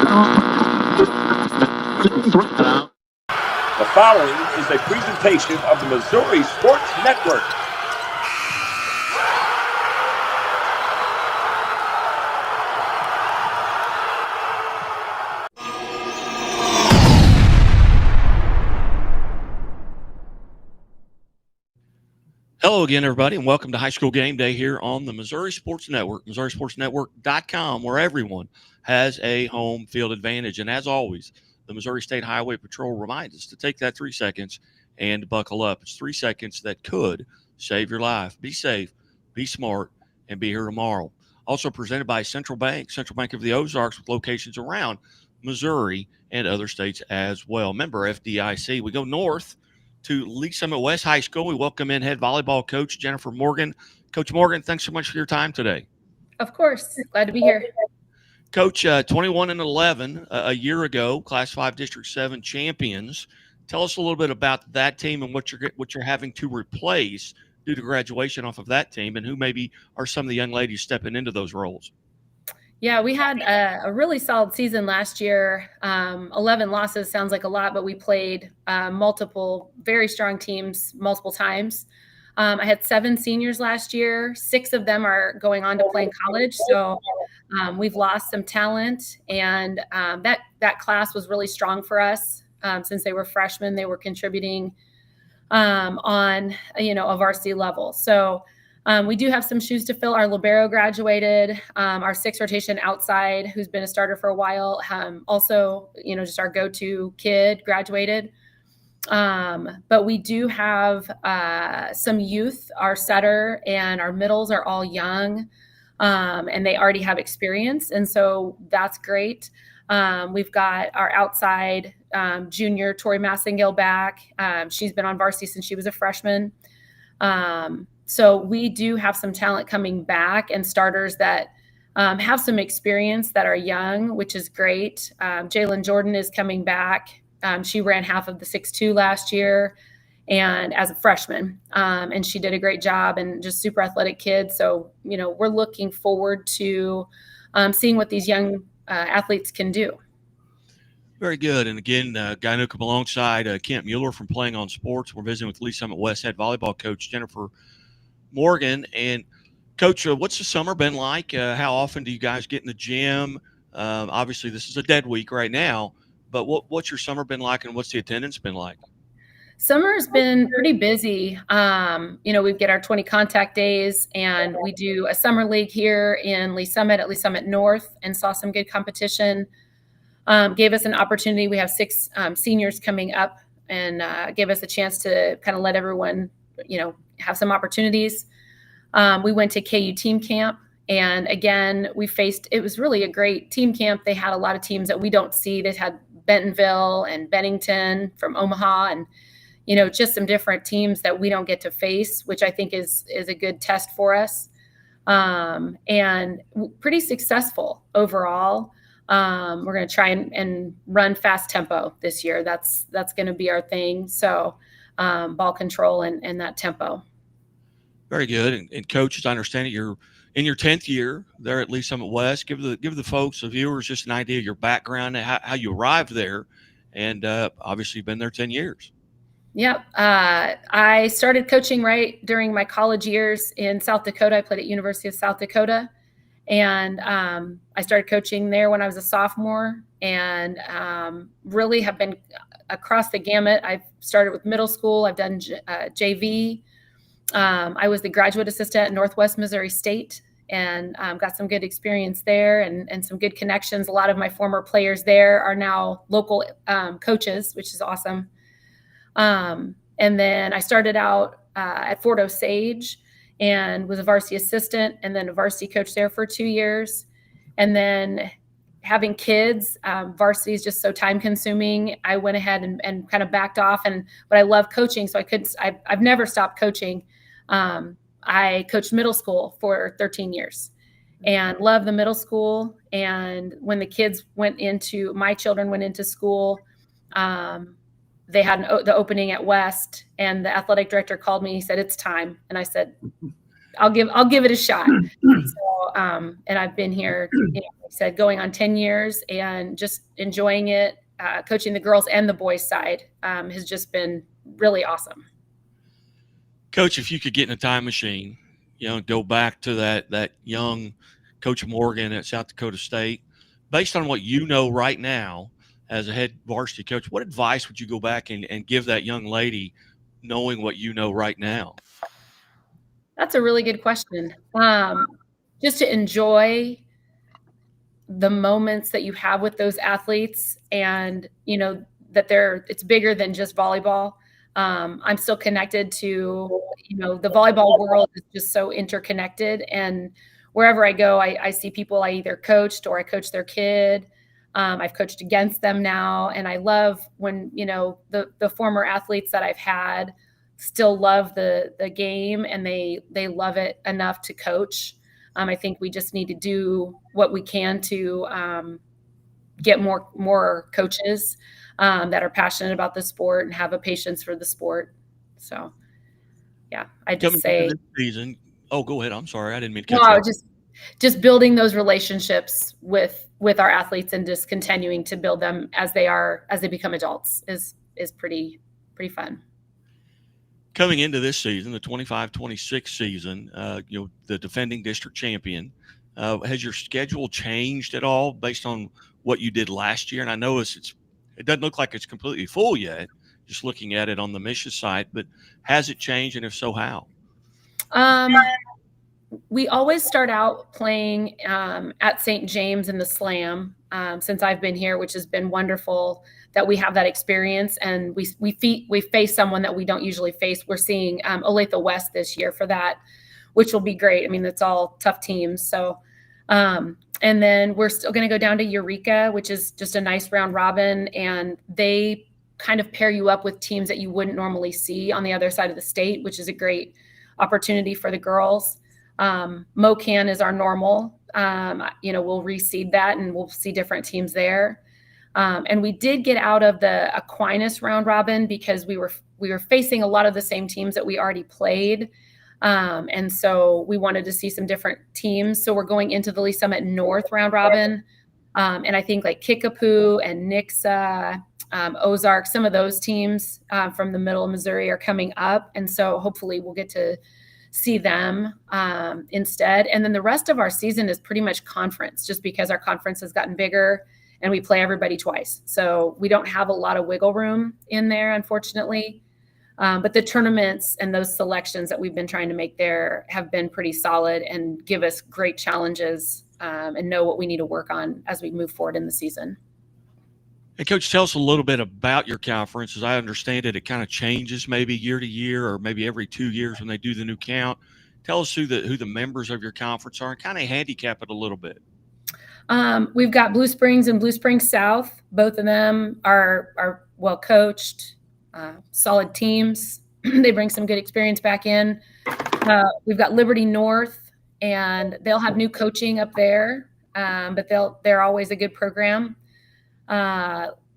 The following is a presentation of the Missouri Sports Network. Hello again, everybody, and welcome to High School Game Day here on the Missouri Sports Network, MissouriSportsNetwork.com, where everyone has a home field advantage. And as always, the Missouri State Highway Patrol reminds us to take that 3 seconds and buckle up. It's 3 seconds that could save your life. Be safe, be smart, and be here tomorrow. Also presented by Central Bank of the Ozarks, with locations around Missouri and other states as well. Member FDIC. We go north to Lee Summit West High School. We welcome in head volleyball coach Jennifer Morgan. Coach Morgan, thanks so much for your time today. Of course. Glad to be here. Coach, 21-11 a year ago, Class 5 District 7 champions. Tell us a little bit about that team and what you're having to replace due to graduation off of that team, and who maybe are some of the young ladies stepping into those roles. Yeah, we had a really solid season last year. 11 losses sounds like a lot, but we played multiple very strong teams multiple times. I had 7 seniors last year. 6 of them are going on to play in college. So we've lost some talent, and that class was really strong for us. Since they were freshmen, they were contributing on a varsity level. So we do have some shoes to fill. Our libero graduated. Our 6th rotation outside, who's been a starter for a while, also, just our go-to kid graduated. But we do have some youth. Our setter and our middles are all young, and they already have experience. And so that's great. We've got our outside junior, Tori Massengale, back. She's been on varsity since she was a freshman. So we do have some talent coming back, and starters that have some experience that are young, which is great. Jalen Jordan is coming back. She ran half of the 6'2" last year, and as a freshman, and she did a great job, and just super athletic kid. So, we're looking forward to seeing what these young athletes can do. Very good. And again, guy who come alongside Kent Mueller from Playing on Sports. We're visiting with Lee Summit West head volleyball coach Jennifer Morgan. And Coach, what's the summer been like? How often do you guys get in the gym? Obviously, this is a dead week right now, but what's your summer been like, and what's the attendance been like? Summer's been pretty busy. We get our 20 contact days, and we do a summer league here in Lee Summit at Lee Summit North, and saw some good competition. Gave us an opportunity. We have 6 seniors coming up, and gave us a chance to kind of let everyone, have some opportunities. We went to KU team camp, and again, it was really a great team camp. They had a lot of teams that we don't see. They had Bentonville and Bennington from Omaha, and just some different teams that we don't get to face, which I think is a good test for us. And pretty successful overall. We're going to try and run fast tempo this year. That's going to be our thing. So ball control and that tempo. Very good. And Coach, as I understand it, you're in your 10th year there at Lee Summit West. Give the folks, the viewers, just an idea of your background, how you arrived there, and obviously you've been there 10 years. Yep. I started coaching right during my college years in South Dakota. I played at University of South Dakota, and I started coaching there when I was a sophomore, and really have been across the gamut. I've started with middle school. I've done JV. I was the graduate assistant at Northwest Missouri State, and got some good experience there and some good connections. A lot of my former players there are now local coaches, which is awesome. And then I started out at Fort Osage and was a varsity assistant, and then a varsity coach there for 2 years. And then having kids, varsity is just so time consuming. I went ahead and kind of backed off, but I love coaching. So I've never stopped coaching. I coached middle school for 13 years and loved the middle school. And when my children went into school, they had the opening at West, and the athletic director called me. He said, "It's time." And I said, I'll give it a shot. So, and I've been here, like I said, going on 10 years and just enjoying it. Coaching the girls and the boys side has just been really awesome. Coach, if you could get in a time machine, go back to that young Coach Morgan at South Dakota State, based on what you know right now as a head varsity coach, what advice would you go back and give that young lady knowing what you know right now? That's a really good question. Just to enjoy the moments that you have with those athletes, and that it's bigger than just volleyball. I'm still connected to, the volleyball world is just so interconnected, and wherever I go, I see people I either coached or I coach their kid. I've coached against them now, and I love when the former athletes that I've had still love the game, and they love it enough to coach. I think we just need to do what we can to get more coaches that are passionate about the sport and have a patience for the sport. So, yeah, I just say. This season, oh, go ahead. I'm sorry, I didn't mean to cut you off. Just building those relationships with our athletes and just continuing to build them as they become adults is pretty fun. Coming into this season, the 25-26 season, the defending district champion, has your schedule changed at all based on what you did last year? And I know it doesn't look like it's completely full yet, just looking at it on the Misha site, but has it changed, and if so, how? We always start out playing at St. James in the Slam since I've been here, which has been wonderful that we have that experience, and we face someone that we don't usually face. We're seeing Olathe West this year for that, which will be great. I mean, it's all tough teams. So, and then we're still going to go down to Eureka, which is just a nice round robin, and they kind of pair you up with teams that you wouldn't normally see on the other side of the state, which is a great opportunity for the girls. MoCan is our normal. We'll reseed that and we'll see different teams there. And we did get out of the Aquinas round robin because we were facing a lot of the same teams that we already played. And so we wanted to see some different teams. So we're going into the Lee Summit North round robin. And I think like Kickapoo and Nixa, Ozark, some of those teams from the middle of Missouri are coming up. And so hopefully we'll get to see them instead. And then the rest of our season is pretty much conference, just because our conference has gotten bigger and we play everybody twice. So we don't have a lot of wiggle room in there, unfortunately. But the tournaments and those selections that we've been trying to make there have been pretty solid and give us great challenges and know what we need to work on as we move forward in the season. And Coach, tell us a little bit about your conference. As I understand it, it kind of changes maybe year to year or maybe every 2 years when they do the new count. Tell us who the members of your conference are and kind of handicap it a little bit. We've got Blue Springs and Blue Springs South. Both of them are well coached, solid teams. They bring some good experience back in. We've got Liberty North, and they'll have new coaching up there, but they're always a good program.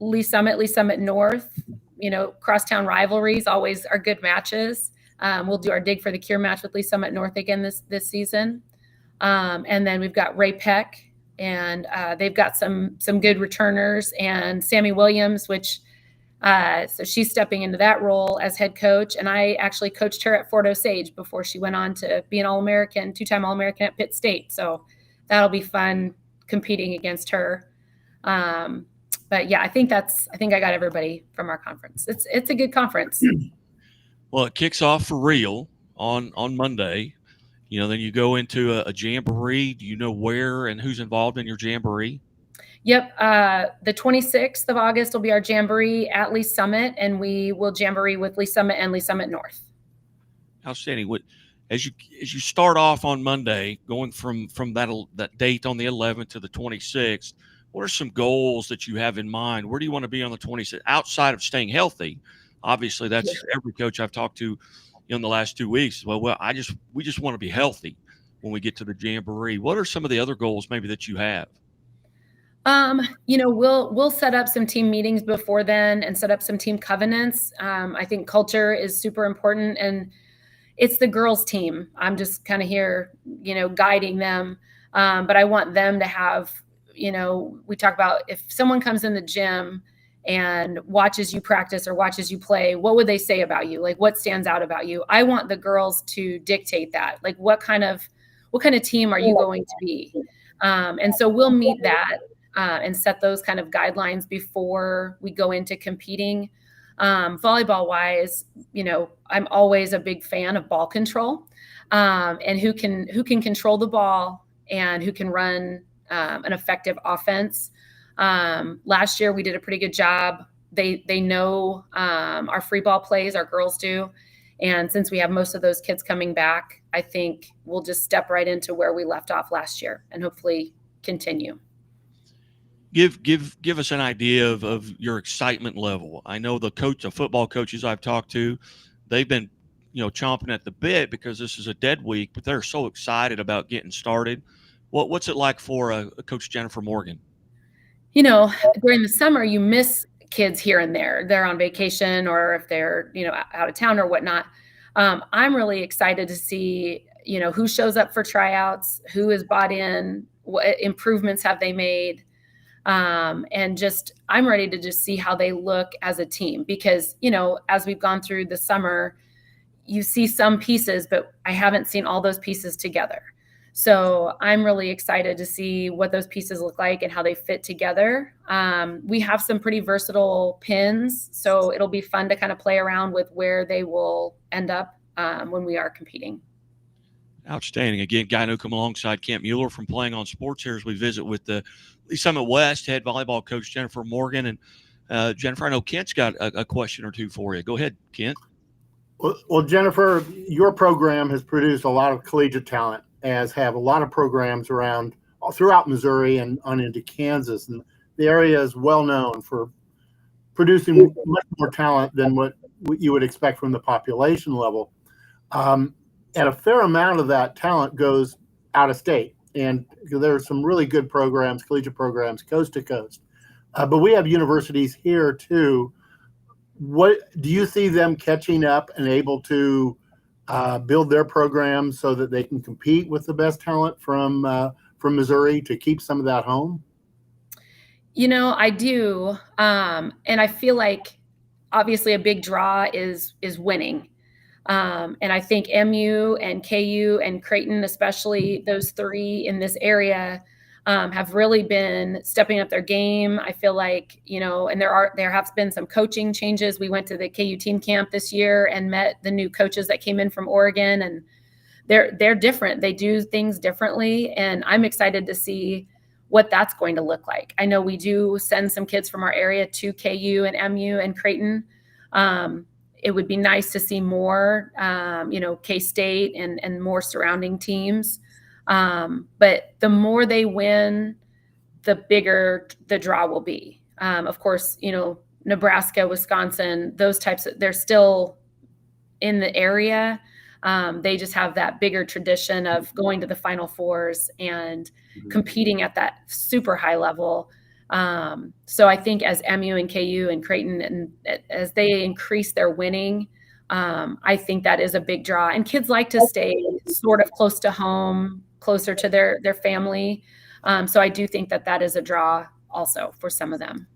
Lee Summit North, crosstown rivalries always are good matches. We'll do our Dig for the Cure match with Lee Summit North again this season. And then we've got Ray Peck, and they've got some good returners, and Sammy Williams, which so she's stepping into that role as head coach. And I actually coached her at Fort Osage before she went on to be an All-American, 2-time All-American at Pitt State. So that'll be fun competing against her. But yeah, I think I got everybody from our conference. It's a good conference. Well, it kicks off for real on Monday. Then you go into a jamboree. Do you know where and who's involved in your jamboree? Yep. The 26th of August will be our jamboree at Lee Summit, and we will jamboree with Lee Summit and Lee Summit North. Outstanding. As you start off on Monday, going from that date on the 11th to the 26th, what are some goals that you have in mind? Where do you want to be on the 26th outside of staying healthy? Obviously, that's every coach I've talked to in the last 2 weeks. Well, we just want to be healthy when we get to the jamboree. What are some of the other goals maybe that you have? We'll set up some team meetings before then and set up some team covenants. I think culture is super important, and it's the girls' team. I'm just kind of here, guiding them. But I want them to have, we talk about if someone comes in the gym and watches you practice or watches you play, what would they say about you? Like, what stands out about you? I want the girls to dictate that. Like, what kind of team are you going to be? And so we'll meet that and set those kind of guidelines before we go into competing. Volleyball wise, I'm always a big fan of ball control, and who can control the ball and who can run an effective offense. Last year we did a pretty good job. They know our free ball plays, our girls do. And since we have most of those kids coming back, I think we'll just step right into where we left off last year and hopefully continue. Give us an idea of your excitement level. I know the football coaches I've talked to, they've been, chomping at the bit because this is a dead week, but they're so excited about getting started. What's it like for Coach Jennifer Morgan? During the summer, you miss kids here and there. They're on vacation or if they're, out of town or whatnot. I'm really excited to see, who shows up for tryouts, who is bought in, what improvements have they made. And just, I'm ready to just see how they look as a team because, as we've gone through the summer, you see some pieces, but I haven't seen all those pieces together. So I'm really excited to see what those pieces look like and how they fit together. We have some pretty versatile pins, so it'll be fun to kind of play around with where they will end up when we are competing. Outstanding. Again, guy who come alongside Kent Mueller from Playing on Sports here as we visit with the Lee Summit West head volleyball coach Jennifer Morgan. And Jennifer, I know Kent's got a question or two for you. Go ahead, Kent. Well, Jennifer, your program has produced a lot of collegiate talent, as have a lot of programs around throughout Missouri and on into Kansas. And the area is well known for producing much more talent than what you would expect from the population level. And a fair amount of that talent goes out of state. And there are some really good programs, collegiate programs, coast to coast. But we have universities here too. What do you see them catching up and able to build their programs so that they can compete with the best talent from Missouri to keep some of that home? I do. And I feel like obviously a big draw is winning. And I think MU and KU and Creighton, especially those three in this area, have really been stepping up their game. I feel like, and there have been some coaching changes. We went to the KU team camp this year and met the new coaches that came in from Oregon, and they're different. They do things differently, and I'm excited to see what that's going to look like. I know we do send some kids from our area to KU and MU and Creighton. It would be nice to see more, K-State and more surrounding teams. But the more they win, the bigger the draw will be. Of course, Nebraska, Wisconsin, those types they're still in the area. They just have that bigger tradition of going to the Final Fours and competing at that super high level. So I think as MU and KU and Creighton, and as they increase their winning, I think that is a big draw. And kids like to stay sort of close to home, closer to their family. So I do think that is a draw also for some of them.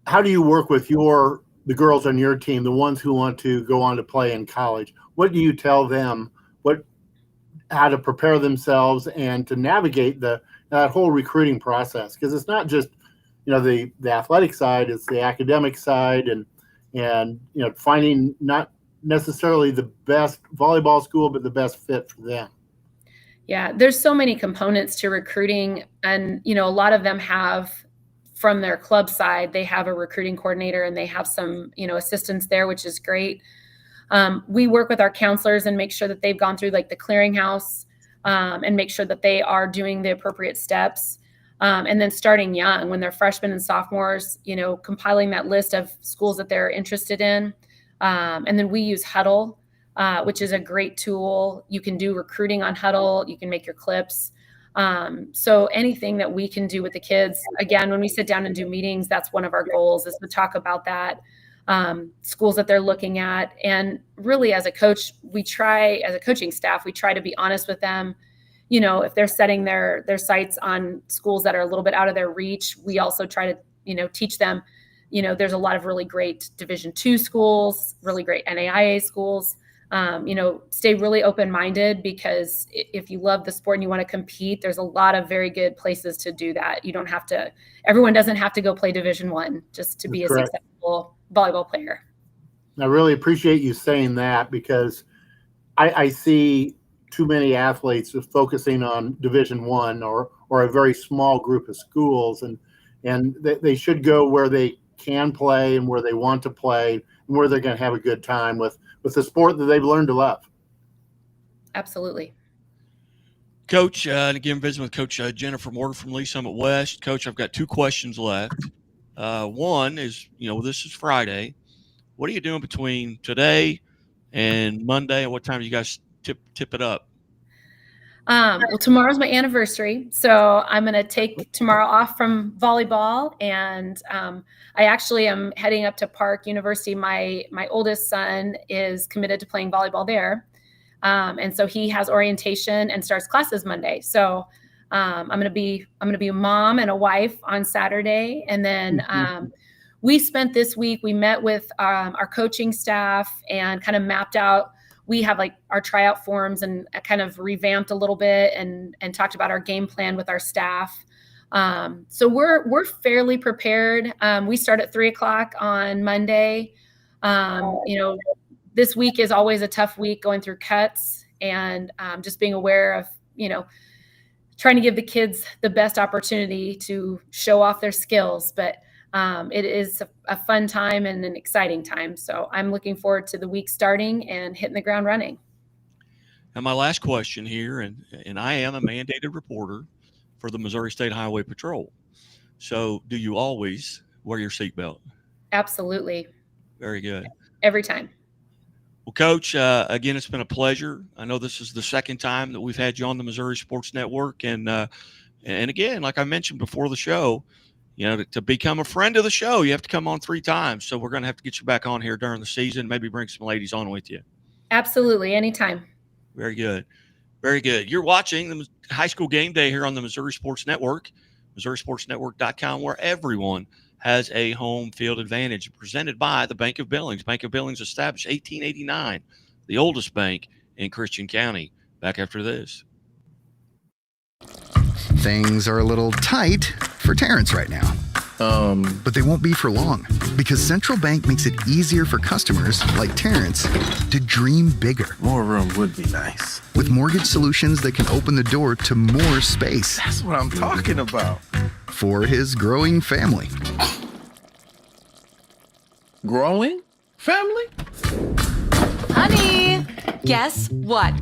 How do you work with the girls on your team, the ones who want to go on to play in college? What do you tell them how to prepare themselves and to navigate that whole recruiting process? Because it's not just, the athletic side, it's the academic side and finding not necessarily the best volleyball school, but the best fit for them. Yeah, there's so many components to recruiting, and a lot of them have, from their club side, they have a recruiting coordinator and they have some assistants there, which is great. We work with our counselors and make sure that they've gone through like the clearinghouse and make sure that they are doing the appropriate steps. And then starting young, when they're freshmen and sophomores, compiling that list of schools that they're interested in. And then we use Huddle, which is a great tool. You can do recruiting on Huddle. You can make your clips. So anything that we can do with the kids, again, when we sit down and do meetings, that's one of our goals, is to talk about that. schools that they're looking at. And really, as a coach, as a coaching staff, we try to be honest with them. If they're setting their sights on schools that are a little bit out of their reach, we also try to, teach them, there's a lot of really great Division II schools, really great NAIA schools. Stay really open-minded, because if you love the sport and you want to compete, there's a lot of very good places to do that. Everyone doesn't have to go play Division I just to be a successful volleyball player. I really appreciate you saying that, because I see too many athletes just focusing on Division I or a very small group of schools, and they should go where they can play and where they want to play and where they're going to have a good time with the sport that they've learned to love. Absolutely. Coach, and again, visiting with Coach Jennifer Morgan from Lee Summit West. Coach, I've got 2 questions left. One is, this is Friday. What are you doing between today and Monday, and what time do you guys tip it up? Well, tomorrow's my anniversary, so I'm going to take tomorrow off from volleyball, and I actually am heading up to Park University. My oldest son is committed to playing volleyball there, and so he has orientation and starts classes Monday. So I'm going to be a mom and a wife on Saturday, and then we spent this week. We met with our coaching staff and kind of mapped out. We have our tryout forms and kind of revamped a little bit and talked about our game plan with our staff. So we're fairly prepared. We start at 3:00 on Monday. This week is always a tough week going through cuts and just being aware of, trying to give the kids the best opportunity to show off their skills. But it is a fun time and an exciting time. So I'm looking forward to the week starting and hitting the ground running. And my last question here, and I am a mandated reporter for the Missouri State Highway Patrol. So do you always wear your seatbelt? Absolutely. Very good. Every time. Well, Coach, again, it's been a pleasure. I know this is the second time that we've had you on the Missouri Sports Network. And again, like I mentioned before the show, to become a friend of the show, you have to come on 3 times. So we're going to have to get you back on here during the season, maybe bring some ladies on with you. Absolutely. Anytime. Very good. Very good. You're watching the High School Game Day here on the Missouri Sports Network, MissouriSportsNetwork.com, where everyone has a home field advantage, presented by the Bank of Billings. Bank of Billings established 1889, the oldest bank in Christian County. Back after this. Things are a little tight for Terrence right now. But they won't be for long, because Central Bank makes it easier for customers like Terrence to dream bigger. More room would be nice. With mortgage solutions that can open the door to more space. That's what I'm talking about. For his growing family. Growing family? Honey, guess what?